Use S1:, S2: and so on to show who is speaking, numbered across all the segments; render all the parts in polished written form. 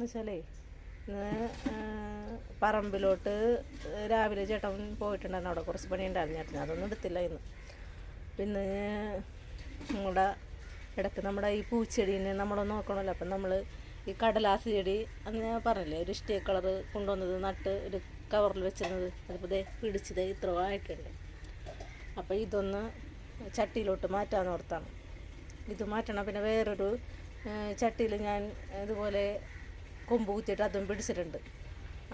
S1: വെച്ചാലേ ഇന്ന് പറമ്പിലോട്ട് രാവിലെ ചേട്ടൻ പോയിട്ടുണ്ടായിരുന്നു. അവിടെ കുറച്ച് പണി ഉണ്ടായിരുന്നു ചേട്ടൻ, അതൊന്നും എടുത്തില്ല ഇന്ന്. പിന്നെ നമ്മുടെ ഇടയ്ക്ക് നമ്മുടെ ഈ പൂച്ചെടീനെ നമ്മളൊന്ന് നോക്കണമല്ലോ. അപ്പം നമ്മൾ ഈ കടലാസ് ചെടി അന്ന് ഞാൻ പറഞ്ഞില്ലേ, ഒരു ഇഷ്ടിക കളറ് കൊണ്ടുവന്നത് നട്ട് ഒരു കവറിൽ വെച്ചിരുന്നത്, അതിപ്പോൾ ദേ പിടിച്ചത് ഇത്ര ആയിട്ടുണ്ട്. അപ്പോൾ ഇതൊന്ന് ചട്ടിയിലോട്ട് മാറ്റാമെന്ന് ഓർത്താണ്. ഇത് മാറ്റണം. പിന്നെ വേറൊരു ചട്ടിയിൽ ഞാൻ ഇതുപോലെ കൊമ്പ് കുത്തിയിട്ട് അതും പിടിച്ചിട്ടുണ്ട്,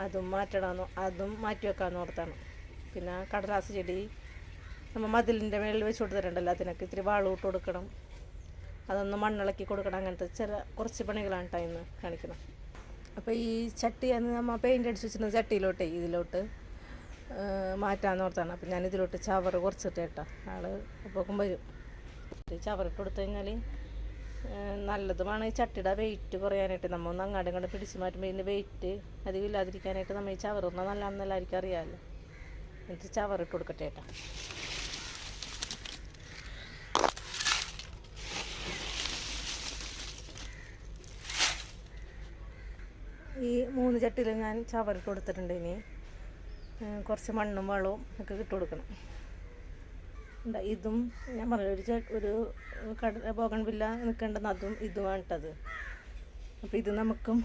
S1: അതും മാറ്റണമെന്ന്, അതും മാറ്റി വെക്കാമെന്ന് ഓർത്താണ്. പിന്നെ കടലാസ് ചെടി നമ്മൾ മതിലിൻ്റെ മേളിൽ വെച്ച് കൊടുത്തിട്ടുണ്ടല്ലോ, അതിനൊക്കെ ഇത്തിരി വാള് ഇട്ട് കൊടുക്കണം, അതൊന്ന് മണ്ണിളക്കി കൊടുക്കണം. അങ്ങനത്തെ കുറച്ച് പണികളാണ് കേട്ടോ ഇന്ന് കാണിക്കണം. അപ്പോൾ ഈ ചട്ടി അന്ന് നമ്മൾ പെയിൻ്റ് അടിച്ച് വെച്ചിരുന്ന ചട്ടിയിലോട്ടേ ഇതിലോട്ട് മാറ്റാമെന്ന് ഓർത്താണ്. അപ്പോൾ ഞാൻ ഇതിലോട്ട് ചവറ് കുറച്ചിട്ട് കേട്ടോ, ആൾ അപ്പോക്കും വരും. ചവറിട്ട് കൊടുത്തു കഴിഞ്ഞാൽ നല്ലതുമാണ് ഈ ചട്ടിയുടെ വെയിറ്റ് കുറയാനായിട്ട്. നമ്മൾ ഒന്ന് അങ്ങാടും ഇങ്ങോട്ട് പിടിച്ച് മാറ്റുമ്പോൾ ഇതിൻ്റെ വെയിറ്റ് അധികം ഇല്ലാതിരിക്കാനായിട്ട് നമ്മൾ ഈ ചവറിന്നാൽ നല്ലതാണെന്ന് എല്ലാവർക്കും അറിയാമല്ലോ. എന്നിട്ട് ചവറിട്ട് കൊടുക്കട്ടെ കേട്ടോ. ഈ 3 ചട്ടിയിൽ ഞാൻ ചവറിട്ട് കൊടുത്തിട്ടുണ്ട്. ഇനി കുറച്ച് മണ്ണും വളവും ഒക്കെ ഇട്ട് കൊടുക്കണം. ഇതും ഞാൻ പറഞ്ഞ ഒരു ബോഗൺവില്ല നിൽക്കേണ്ടെന്ന് അതും ഇതുമാണ് ഇട്ടത്. അപ്പോൾ ഇത് നമുക്കും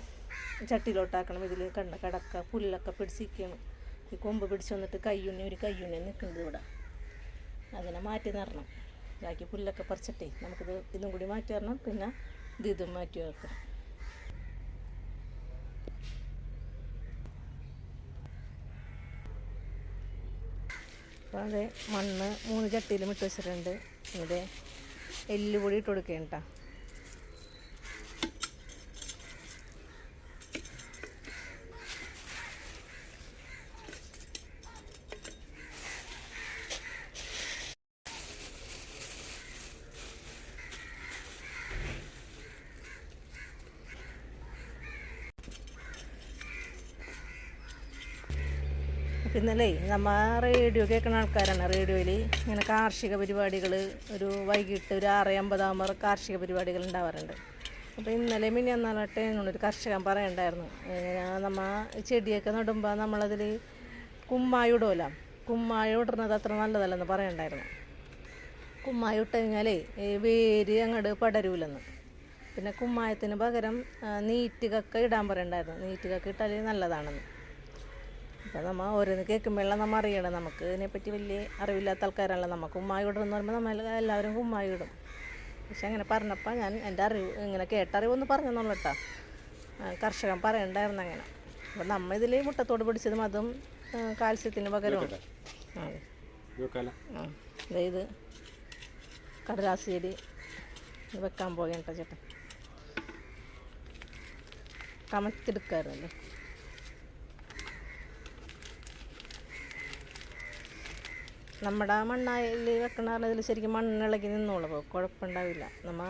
S1: ചട്ടിയിലോട്ടാക്കണം. ഇതിൽ കിടക്ക പുല്ലൊക്കെ പിടിച്ചിരിക്കണം. ഈ കൊമ്പ് പിടിച്ച് വന്നിട്ട് ഒരു കയ്യുണ്ണി നിൽക്കുന്നത് ഇവിടെ, അതിനെ മാറ്റി നിറണം. ബാക്കി പുല്ലൊക്കെ പറിച്ചിട്ടേ നമുക്കിത് ഇതും കൂടി മാറ്റി തരണം. പിന്നെ ഇതും മാറ്റി വെക്കണം. അപ്പോൾ അതെ മണ്ണ് 3 ചട്ടിയിലും ഇട്ട് വെച്ചിട്ടുണ്ട്. ഇത് എല്ലുപൊടി ഇട്ട് കൊടുക്കുകയാണ് കേട്ടോ. ഇന്നലെ നമ്മൾ റേഡിയോ കേൾക്കുന്ന ആൾക്കാരാണ്. റേഡിയോയിൽ ഇങ്ങനെ കാർഷിക പരിപാടികൾ ഒരു വൈകിട്ട് ഒരു 6:50 ആകുമ്പോൾ കാർഷിക പരിപാടികൾ ഉണ്ടാവാറുണ്ട്. അപ്പോൾ ഇന്നലെ മിനിഞ്ഞാന്നാളട്ടെ എന്നോടൊരു കർഷകൻ പറയണ്ടായിരുന്നു, നമ്മൾ ചെടിയൊക്കെ നടുമ്പോൾ നമ്മളതിൽ കുമ്മായി ഇടുമല്ലോ, കുമ്മായി ഇടുന്നത് അത്ര നല്ലതല്ലെന്ന് പറയണ്ടായിരുന്നു. കുമ്മായി ഇട്ട് കഴിഞ്ഞാലേ വേര് അങ്ങോട്ട് പടരൂലെന്ന്. പിന്നെ കുമ്മായത്തിന് പകരം നീറ്റുകക്ക ഇടാൻ പറയണ്ടായിരുന്നു. നീറ്റുകക്ക ഇട്ടാൽ നല്ലതാണെന്ന്. അപ്പോൾ നമ്മൾ ഓരോന്ന് കേൾക്കുമ്പോഴെല്ലാം നമ്മൾ അറിയണം. നമുക്ക് ഇതിനെപ്പറ്റി വലിയ അറിവില്ലാത്ത ആൾക്കാരാണല്ലോ. നമ്മൾ കുമ്മായി ഇടുമെന്ന് പറയുമ്പോൾ നമ്മൾ എല്ലാവരും കുമ്മായി ഇടും. പക്ഷെ അങ്ങനെ പറഞ്ഞപ്പോൾ ഞാൻ എൻ്റെ അറിവ് ഇങ്ങനെ കേട്ടറിവൊന്ന് പറഞ്ഞെന്നുള്ളൂ കേട്ടോ. കർഷകൻ പറയണ്ടായിരുന്നു അങ്ങനെ. അപ്പോൾ നമ്മൾ ഇതിൽ മുട്ടത്തോട് പിടിച്ചതും അതും കാൽസ്യത്തിന് പകരമാണ്. ഇത് കടലാസ് ചെടി വെക്കാൻ പോകേണ്ട ചേട്ടൻ കമത്തിയെടുക്കാറുണ്ടല്ലോ. നമ്മുടെ മണ്ണായിൽ വെക്കണതിൽ ശരിക്കും മണ്ണിളകി നിന്നോളൂ, കുഴപ്പമുണ്ടാവില്ല. നമ്മൾ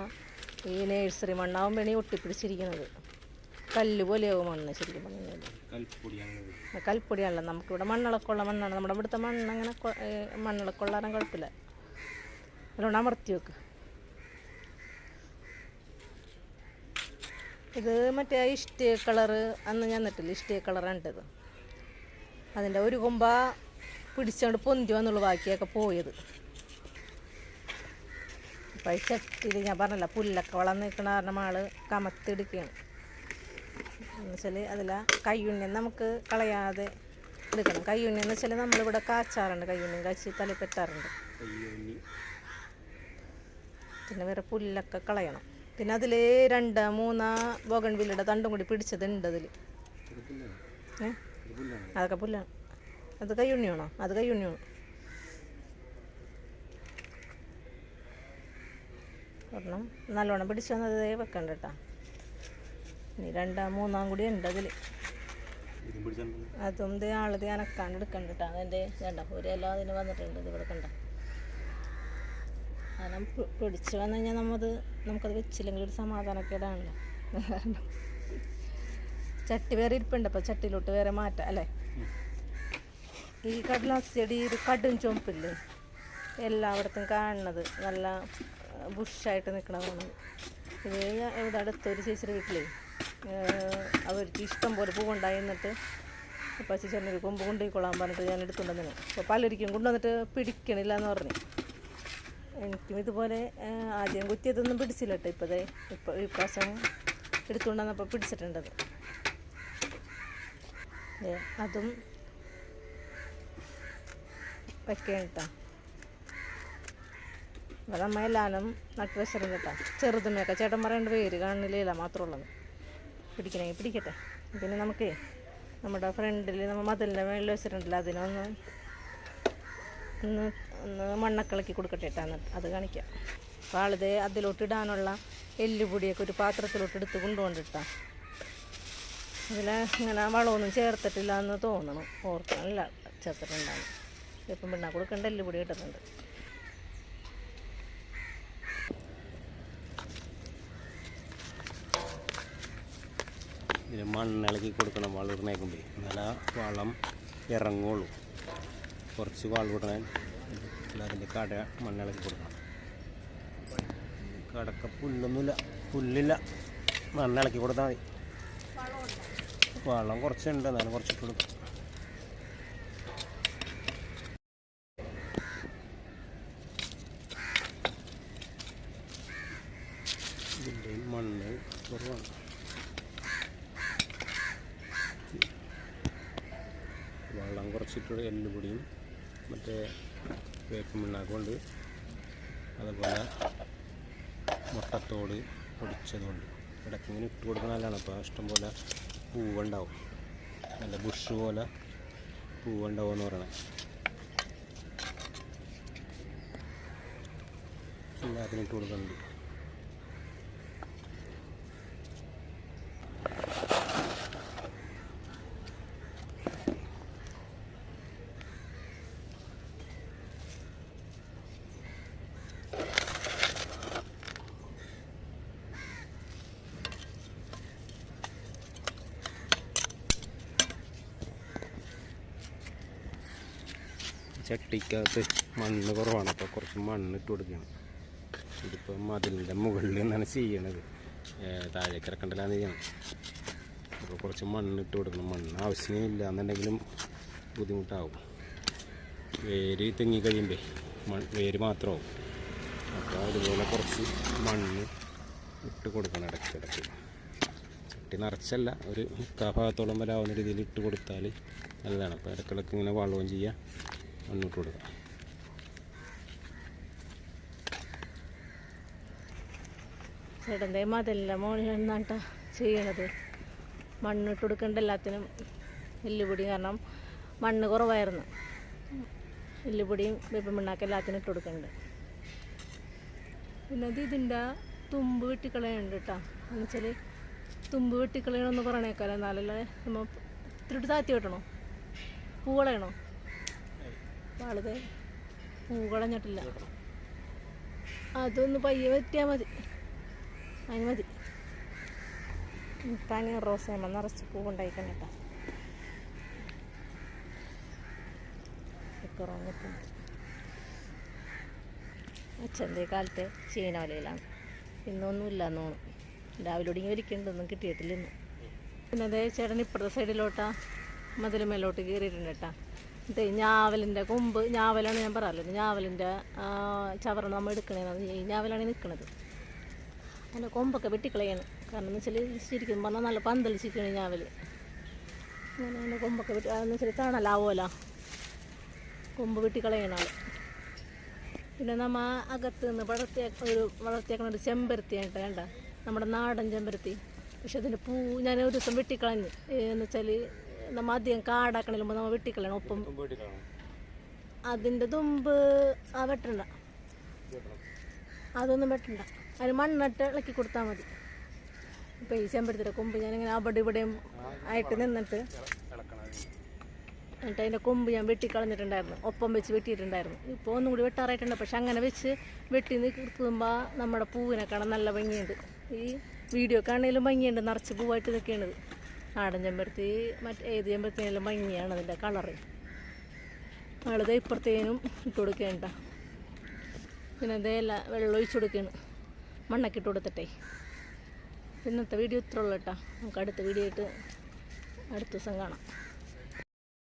S1: ഈ നേഴ്സറി മണ്ണാവുമ്പോഴാണ് ഈ ഒട്ടിപ്പിടിച്ചിരിക്കുന്നത്. കല്ല് പോലെയാവും മണ്ണ് ശരിക്കും പറഞ്ഞു കഴിഞ്ഞാൽ. കൽപ്പൊടിയാണല്ലോ. നമുക്കിവിടെ മണ്ണിളക്കമുള്ള മണ്ണാണ്. നമ്മുടെ ഇവിടുത്തെ മണ്ണ് അങ്ങനെ മണ്ണിളക്കമുള്ളാനും കുഴപ്പമില്ല. അതുകൊണ്ട് അമർത്തി വെക്ക്. ഇത് മറ്റേ ഇഷ്ടിക കളറ് അന്ന് ഞാൻ നട്ടില്ല, ഇഷ്ടിക കളറാണ് ഇട്ടത്. അതിൻ്റെ ഒരു കൊമ്പ പിടിച്ചുകൊണ്ട് പൊന്തി വന്നുള്ളൂ, ബാക്കിയൊക്കെ പോയത്. അപ്പോൾ ഈ ചട്ടിയിൽ ഞാൻ പറഞ്ഞല്ല പുല്ലൊക്കെ വളർന്ന് നിൽക്കണ കാരണം ആള് കമത്തിയെടുക്കുകയാണ്. എന്ന് വെച്ചാൽ അതിൽ കയ്യുണ്ണി നമുക്ക് കളയാതെ എടുക്കണം. കയ്യുണ്ണി എന്ന് വെച്ചാൽ നമ്മളിവിടെ കാച്ചാറുണ്ട്, കയ്യുണ്ണി കാച്ചി തലയിൽ പറ്റാറുണ്ട്. പിന്നെ വേറെ പുല്ലൊക്കെ കളയണം. പിന്നെ അതിൽ 2-3 ബോഗൺവില്ലയുടെ തണ്ടും കൂടി പിടിച്ചതുണ്ട് അതിൽ. അതൊക്കെ പുല്ലാണ്. അത് കയ്യുണ്ണിയാണോ? അത് കയ്യുണ്ണിയാണ്. ഒരെണ്ണം നല്ലോണം പിടിച്ചു വന്നത് വെക്കണ്ട കേട്ടോ. ഇനി 2-3 കൂടി ഉണ്ട് അതിൽ. അതും ആളത് അനക്കാണ്ട് എടുക്കണ്ട കേട്ടോ. അതിൻ്റെ വേണ്ട ഒരു ഇല അതിന് വന്നിട്ടുണ്ട്. ഇത് ഇവിടെ കണ്ട കാരണം പിടിച്ച് വന്നു കഴിഞ്ഞാൽ നമുക്കത് വെച്ചില്ലെങ്കിൽ ഒരു സമാധാനക്കേടാണല്ലോ. ചട്ടി വേറെ ഇരിപ്പുണ്ട്. അപ്പോൾ ചട്ടിയിലോട്ട് വേറെ മാറ്റാം അല്ലേ. ഈ കടലാസ് ചെടി ഒരു കടും ചുവപ്പില്ലേ, എല്ലായിടത്തും കാണുന്നത് നല്ല ബുഷായിട്ട് നിൽക്കണതാണ്. ഇത് ഇവിടെ അടുത്തൊരു ചേച്ചിയുടെ വീട്ടിലേ അവർക്ക് ഇഷ്ടം പോലെ പൂവുണ്ടായി. എന്നിട്ട് പച്ചച്ചെറിനൊരു കൊമ്പ് കൊണ്ടുപോയിക്കൊള്ളാൻ പറഞ്ഞിട്ട് ഞാൻ എടുത്തുകൊണ്ടുവന്നു. അപ്പോൾ പലരിക്കും കൊണ്ടുവന്നിട്ട് പിടിക്കണില്ല എന്ന് പറഞ്ഞു. എനിക്കും ഇതുപോലെ ആദ്യം കുത്തിയതൊന്നും പിടിച്ചില്ല കേട്ടോ. ഇപ്പോൾ ഈ പ്രാവശ്യം എടുത്തുകൊണ്ടുവന്നപ്പോൾ പിടിച്ചിട്ടുണ്ടത്. അതും വയ്ക്കണം കേട്ടോ. അപ്പോൾ നമ്മൾ എല്ലാവരും നട്ട് വെച്ചിരുന്നു കേട്ടോ. ചെറുതുമയൊക്കെ ചേട്ടൻ പറയേണ്ട പേര് കാണുന്നില്ല മാത്രമേ ഉള്ളത്. പിടിക്കണമെങ്കിൽ പിടിക്കട്ടെ. പിന്നെ നമുക്ക് നമ്മുടെ ഫ്രണ്ടിൽ നമ്മൾ മതിലിൻ്റെ മേളിൽ വെച്ചിട്ടുണ്ടല്ലോ, അതിനൊന്ന് ഒന്ന് മണ്ണക്കിളക്കി കൊടുക്കട്ടെ കേട്ടോ. എന്നിട്ട് അത് കാണിക്കാം. അപ്പോൾ ആളിത് അതിലോട്ട് ഇടാനുള്ള എല്ലുപൊടിയൊക്കെ ഒരു പാത്രത്തിലോട്ട് എടുത്ത് കൊണ്ടുകൊണ്ടിട്ടാ. അതിൽ ഇങ്ങനെ വളമൊന്നും ചേർത്തിട്ടില്ല എന്ന് തോന്നണം. ഓർക്കാനില്ല ചേർത്തിട്ടുണ്ടാകും. ഇപ്പം പിണ്ണാ കൊടുക്കേണ്ട എല്ലുപൊടി കിട്ടുന്നുണ്ട്.
S2: ഇതിന് മണ്ണിളക്കി കൊടുക്കണം. വളർന്നേക്കുമ്പോൾ നല്ല വളം ഇറങ്ങുള്ളൂ. കുറച്ച് വളം ഇടണം. അതിൻ്റെ കട മണ്ണിളക്കി കൊടുക്കണം. കടക്ക പുല്ലില്ല. മണ്ണിളക്കി കൊടുത്താൽ മതി. വളം കുറച്ചുണ്ട്, എന്നാലും കുറച്ചിട്ട് കൊടുക്കും. ഇതിൻ്റെ മണ്ണ് കുറവാണ്. വെള്ളം കുറച്ചിട്ട് എല്ലുപൊടിയും മറ്റേ വേപ്പും പിണ്ണാക്കുണ്ട്, അതുപോലെ മുട്ടത്തോട് പൊടിച്ചതുകൊണ്ട് ഇടയ്ക്കിങ്ങനെ ഇട്ട് കൊടുക്കുന്ന നല്ലതാണ്. അപ്പോൾ ഇഷ്ടംപോലെ പൂവുണ്ടാവും. നല്ല ബുഷ് പോലെ പൂവുണ്ടാവും എന്ന് പറയണേ. എല്ലാത്തിനും ഇട്ട് കൊടുക്കുന്നുണ്ട്. ചട്ടിക്കകത്ത് മണ്ണ് കുറവാണ്, അപ്പോൾ കുറച്ച് മണ്ണ് ഇട്ട് കൊടുക്കുകയാണ്. ഇതിപ്പോൾ മതിലിൻ്റെ മുകളിൽ നിന്നാണ് ചെയ്യണത്. താഴേക്ക് ഇറക്കണ്ടല്ലാന്ന് ചെയ്യണം. അപ്പോൾ കുറച്ച് മണ്ണ് ഇട്ട് കൊടുക്കണം. മണ്ണ് ആവശ്യമില്ല എന്നുണ്ടെങ്കിലും ബുദ്ധിമുട്ടാവും. വേര് തെങ്ങിക്കഴിയുമ്പോൾ വേര് മാത്രമാവും. അപ്പോൾ അതുപോലെ കുറച്ച് മണ്ണ് ഇട്ട് കൊടുക്കണം ഇടയ്ക്കിടയ്ക്ക്. ചട്ടി നിറച്ചല്ല, ഒരു 3/4 ഭാഗത്തോളം വരെ ആവുന്ന രീതിയിൽ ഇട്ട് കൊടുത്താൽ നല്ലതാണ്. അപ്പോൾ ഇടയ്ക്കിടയ്ക്ക് ഇങ്ങനെ വളവും ചെയ്യുക, മണ്ണിട്ട് കൊടുക്കുക.
S1: ചേട്ടൻ്റെ മതിലിൻ്റെ മുകളിൽ നിന്നാട്ടാ ചെയ്യണത്. മണ്ണിട്ട് കൊടുക്കേണ്ട എല്ലാത്തിനും എല്ലുപൊടി. കാരണം മണ്ണ് കുറവായിരുന്നു. എല്ലുപൊടിയും വേപ്പും പിണ്ണാക്കും എല്ലാത്തിനും ഇട്ട് കൊടുക്കുന്നുണ്ട്. പിന്നെ അത് ഇതിൻ്റെ തുമ്പ് വെട്ടിക്കളയുന്നുണ്ട് കേട്ടോ. എന്ന് വെച്ചാൽ തുമ്പ് വെട്ടിക്കളയണമെന്ന് പറയണേക്കാലം. എന്നാലല്ലേ നമ്മൾ ഇത്തിരി താത്തി വെട്ടണോ, പൂ കളയണോ? ആളത് പൂ കളഞ്ഞിട്ടില്ല. അതൊന്ന് പയ്യെ വെട്ടിയാൽ മതി. അതിന് മതി. താങ്ങ റോസേമ്മ നിറച്ച് പൂവുണ്ടായിക്കണം കേട്ടോ. അച്ഛൻ്റെ കാലത്തെ ചീനവലയിലാണ്. ഇന്നൊന്നുമില്ല എന്നോണം. രാവിലെ ഒടുങ്ങി ഒരിക്കണ്ടൊന്നും കിട്ടിയിട്ടില്ല ഇന്ന്. പിന്നെ അതേ ചേട്ടൻ ഇപ്പുറത്തെ സൈഡിലോട്ടാ മതിൽ മേലോട്ട് കയറിയിട്ടുണ്ട് കേട്ടോ. എന്നിട്ട് ഞാവലിൻ്റെ കൊമ്പ്, ഞാവലാണ് ഞാൻ പറയാമല്ലോ, ഞാവലിൻ്റെ ചവറാണ് നമ്മൾ എടുക്കണേന്ന്. ഈ ഞാവലാണ് നിൽക്കുന്നത്. അതിൻ്റെ കൊമ്പൊക്കെ വെട്ടിക്കളയാണ്. കാരണം എന്ന് വെച്ചാൽ ശരിക്കും പറഞ്ഞാൽ നല്ല പന്തളിച്ചിരിക്കണേ ഞാവൽ. അങ്ങനെ അതിൻ്റെ കൊമ്പൊക്കെ എന്ന് വെച്ചാൽ കാണലാവുമല്ലോ, കൊമ്പ് വെട്ടിക്കളയണ ആൾ. പിന്നെ നമ്മൾ അകത്ത് നിന്ന് വളർത്തിയേക്കണ ഒരു ചെമ്പരത്തിയായിട്ട് വേണ്ട, നമ്മുടെ നാടൻ ചെമ്പരത്തി. പക്ഷെ അതിൻ്റെ പൂ ഞാൻ ഒരു ദിവസം വെട്ടിക്കളഞ്ഞ്. എന്ന് വെച്ചാൽ നമ്മൾ അധികം കാടാക്കണതിൽ മുമ്പ് നമ്മൾ വെട്ടിക്കളയണം. ഒപ്പം അതിൻ്റെ തുമ്പ് വെട്ടണ്ട, അതൊന്നും വെട്ടണ്ട. അതിന് മണ്ണിട്ട് ഇളക്കി കൊടുത്താൽ മതി. ഇപ്പോൾ ഈ ചെമ്പരത്തിയുടെ കൊമ്പ് ഞാനിങ്ങനെ അവിടെ ഇവിടെയും ആയിട്ട് നിന്നിട്ട് എന്നിട്ട് അതിൻ്റെ കൊമ്പ് ഞാൻ വെട്ടിക്കളഞ്ഞിട്ടുണ്ടായിരുന്നു. ഒപ്പം വെച്ച് വെട്ടിയിട്ടുണ്ടായിരുന്നു. ഇപ്പോൾ ഒന്നും കൂടി വെട്ടാറായിട്ടുണ്ട്. പക്ഷെ അങ്ങനെ വെച്ച് വെട്ടി നിൽക്കുമ്പോൾ നമ്മുടെ പൂവിനെ കാണാൻ നല്ല ഭംഗിയുണ്ട്. ഈ വീഡിയോ കാണുന്നതിലും ഭംഗിയുണ്ട്. നിറച്ച് പൂവായിട്ട് നിൽക്കുകയാണിത്. നാടൻ ചെമ്പരത്തി ഏത് ചെമ്പരത്തിനെല്ലാം ഭംഗിയാണ് അതിൻ്റെ കളറ്. ആളത് ഇപ്പുറത്തേനും ഇട്ട് കൊടുക്കേണ്ട. പിന്നെ അതേല വെള്ളം ഒഴിച്ചു കൊടുക്കുകയാണ്. മണ്ണൊക്കെ ഇട്ട് കൊടുത്തിട്ടേ ഇന്നത്തെ വീഡിയോ ഇത്ര ഉള്ളൂ കേട്ടോ. നമുക്ക് അടുത്ത വീഡിയോ ആയിട്ട് അടുത്ത ദിവസം കാണാം.